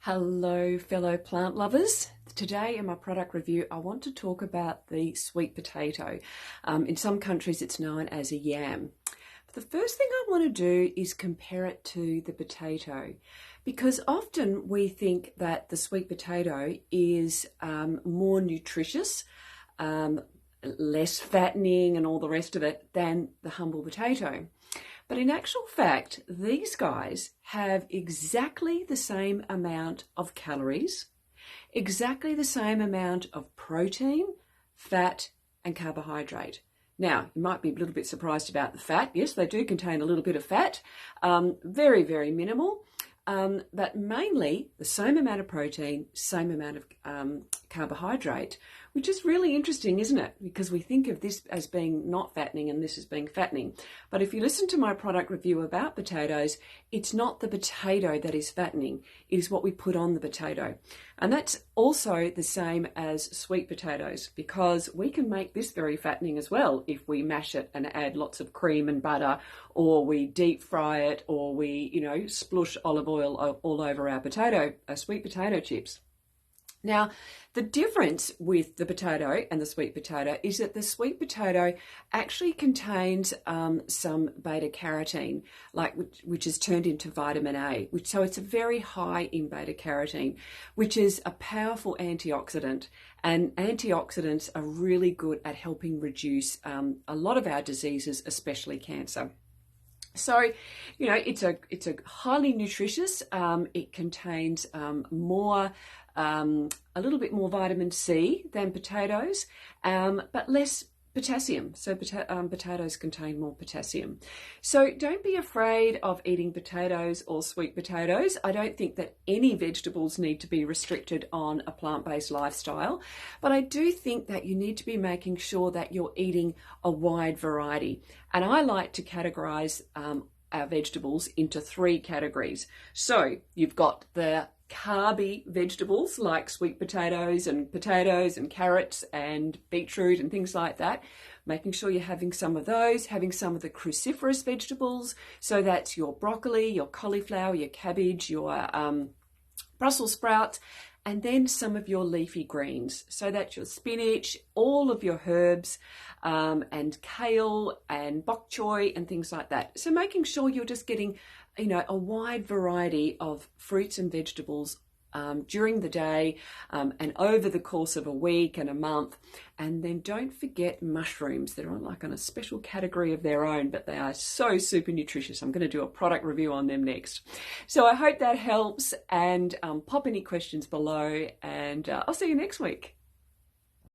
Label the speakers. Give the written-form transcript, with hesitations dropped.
Speaker 1: Hello, fellow plant lovers. Today in my product review, I want to talk about the sweet potato. In some countries, it's known as a yam. But the first thing I want to do is compare it to the potato, because often we think that the sweet potato is more nutritious, less fattening and all the rest of it than the humble potato. But in actual fact, these guys have exactly the same amount of calories, exactly the same amount of protein, fat, and carbohydrate. Now, you might be a little bit surprised about the fat. Yes, they do contain a little bit of fat, very, very minimal, but mainly the same amount of protein, same amount of carbohydrate, which is really interesting, isn't it? Because we think of this as being not fattening and this as being fattening. But if you listen to my product review about potatoes, it's not the potato that is fattening. It is what we put on the potato. And that's also the same as sweet potatoes, because we can make this very fattening as well if we mash it and add lots of cream and butter, or we deep fry it, or we, splush olive oil all over our sweet potato chips. Now, the difference with the potato and the sweet potato is that the sweet potato actually contains some beta-carotene, which is turned into vitamin A. So it's very high in beta-carotene, which is a powerful antioxidant. And antioxidants are really good at helping reduce a lot of our diseases, especially cancer. So, it's a highly nutritious. It contains a little bit more vitamin C than potatoes, but less potassium. So potatoes contain more potassium. So don't be afraid of eating potatoes or sweet potatoes. I don't think that any vegetables need to be restricted on a plant-based lifestyle, but I do think that you need to be making sure that you're eating a wide variety. And I like to categorize our vegetables into three categories. So you've got the carby vegetables like sweet potatoes and carrots and beetroot and things like that, making sure you're having some of those, having some of the cruciferous vegetables, so that's your broccoli, your cauliflower, your cabbage, your Brussels sprouts, and then some of your leafy greens, so that's your spinach, all of your herbs, and kale and bok choy and things like that. So making sure you're just getting a wide variety of fruits and vegetables during the day and over the course of a week and a month. And then don't forget mushrooms. They're on a special category of their own, but they are so super nutritious. I'm going to do a product review on them next. So I hope that helps, and pop any questions below, and I'll see you next week.